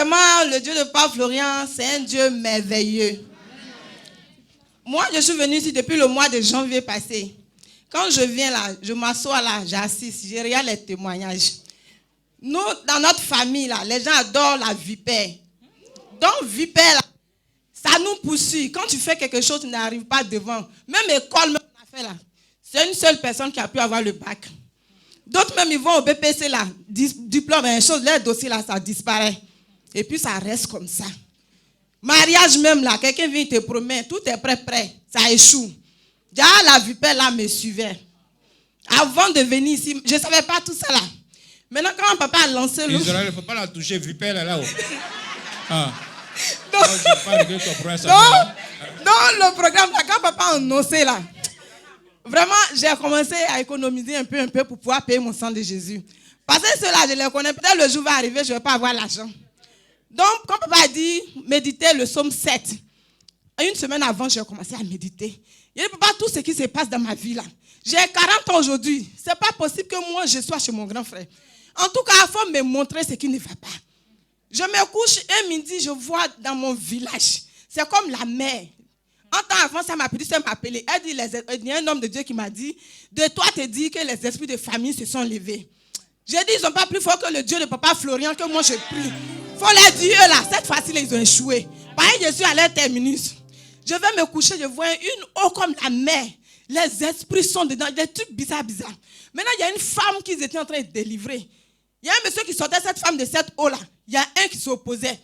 Vraiment, le Dieu de Papa Florian, c'est un Dieu merveilleux. Moi, je suis venue ici depuis le mois de janvier passé. Quand je viens là, je m'assois là, j'assiste, je regarde les témoignages. Nous, dans notre famille, là, les gens adorent la vipère. Donc, vipère, là, ça nous poursuit. Quand tu fais quelque chose, tu n'arrives pas devant. Même école, même on a fait là. C'est une seule personne qui a pu avoir le bac. D'autres même, ils vont au BPC là, diplôme, une chose, leur dossier là, ça disparaît. Et puis, ça reste comme ça. Mariage même là, quelqu'un vient te promet, tout est prêt, ça échoue. Déjà, la vipère là me suivait. Avant de venir ici, je ne savais pas tout ça là. Maintenant, quand papa a lancé le... Israël, il ne faut pas la toucher, vipère là-haut. Ah. Donc, le programme là, quand papa a annoncé là, vraiment, j'ai commencé à économiser un peu pour pouvoir payer mon sang de Jésus. Parce que ceux-là, je les connais. Peut-être le jour va arriver, je ne vais pas avoir l'argent. Donc, quand papa a dit, méditez le psaume 7, une semaine avant, j'ai commencé à méditer. Il dit, papa, tout ce qui se passe dans ma vie là, j'ai 40 ans aujourd'hui. Ce n'est pas possible que moi, je sois chez mon grand frère. En tout cas, il faut me montrer ce qui ne va pas. Je me couche et midi, je vois dans mon village. C'est comme la mer. En temps avant, ça m'a appelé. Elle dit, il y a un homme de Dieu qui m'a dit, de toi te dit que les esprits de famille se sont levés. J'ai dit, ils n'ont pas plus fort que le Dieu de Papa Florian que moi je prie. Il faut les dire là, cette fois-ci, ils ont échoué. Pareil, je suis à leur terminus. Je vais me coucher, je vois une eau comme la mer. Les esprits sont dedans, des trucs bizarres. Maintenant, il y a une femme qu'ils étaient en train de délivrer. Il y a un monsieur qui sortait cette femme de cette eau-là. Il y a un qui s'opposait.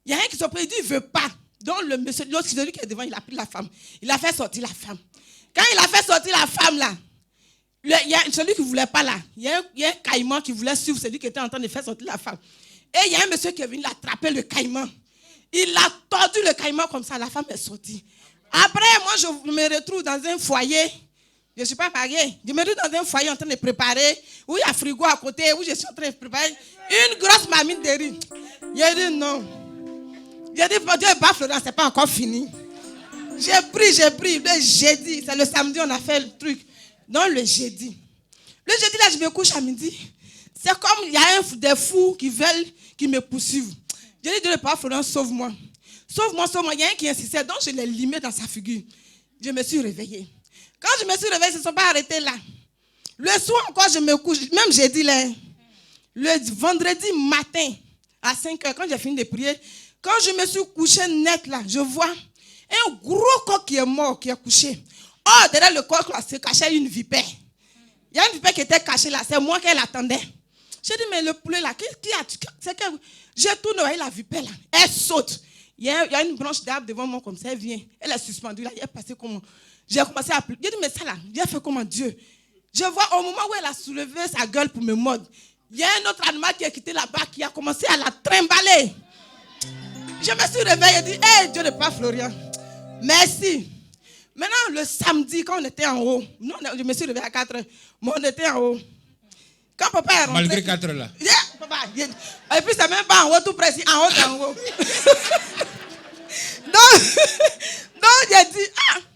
Il y a un qui s'opposait, il dit, il ne veut pas. Donc, le monsieur, l'autre, celui qui est devant, il a pris la femme. Il a fait sortir la femme. Quand il a fait sortir la femme, là, il y a celui qui ne voulait pas, là. Il y a un caïman qui voulait suivre celui qui était en train de faire sortir la femme. Et il y a un monsieur qui est venu attraper le caïman. Il a tordu le caïman comme ça, la femme est sortie. Après, moi, je me retrouve dans un foyer. Je ne suis pas mariée. Je me retrouve dans un foyer en train de préparer, où il y a un frigo à côté, où je suis en train de préparer une grosse marmite de riz. J'ai dit non. J'ai dit, Dieu est pas Florent, ce n'est pas encore fini. J'ai pris. Le jeudi, c'est le samedi, on a fait le truc. Non, le jeudi. Le jeudi, là, je me couche à midi. C'est comme il y a des fous qui veulent, qui me poursuivent. J'ai dit, Dieu n'est pas Florent, sauve-moi. Sauve-moi. Il y a un qui insistait, donc je l'ai limé dans sa figure. Je me suis réveillée. Quand je me suis réveillée, ils ne se sont pas arrêtés là. Le soir encore, je me couche. Même jeudi, là, le vendredi matin, à 5h, quand j'ai fini de prier, quand je me suis couchée net là, je vois un gros coq qui est mort, qui est couché. Oh, derrière le coq là, se cachait une vipère. Il y a une vipère qui était cachée là, c'est moi qu'elle attendait. J'ai dit, mais le poulet là, c'est que je tourne vers la vipère là, elle saute. Il y a une branche d'arbre devant moi comme ça, elle vient. Elle est suspendue là, elle est passée comment. J'ai commencé à pleurer. J'ai dit, mais ça là, j'ai fait comment Dieu. Je vois au moment où elle a soulevé sa gueule pour me mordre, il y a un autre animal qui est quitté là-bas qui a commencé à la trimballer. Je me suis réveillée et dit, hey, Dieu de Papa Florian, merci. Maintenant, le samedi, quand on était en haut, je me suis réveillée à 4h, mais on était en haut. Quand papa est rentré... Malgré 4 là. Yeah, papa, et puis c'est même pas en haut, tout précis, en haut, c'est en haut. donc j'ai dit,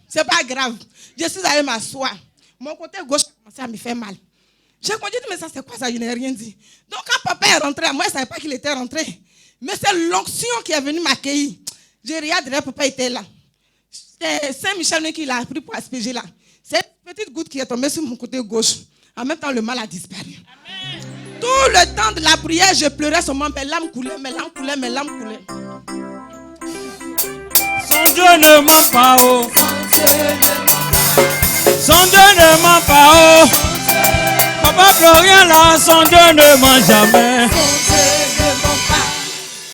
c'est pas grave. Je suis allée m'asseoir. Mon côté gauche a commencé à me faire mal. J'ai continué, mais ça c'est quoi ça? Je n'ai rien dit. Donc quand papa est rentré, moi je ne savais pas qu'il était rentré. Mais c'est l'onction qui est venue m'accueillir. J'ai regardé, papa était là. C'est Saint-Michel qui l'a pris pour asperger là. C'est une petite goutte qui est tombée sur mon côté gauche. En même temps, le mal a disparu. Amen. Tout le temps de la prière, je pleurais seulement, mes larmes coulaient. Son Dieu ne ment pas, oh. Son Dieu ne ment pas, oh. Papa Florian là, son Dieu ne ment jamais.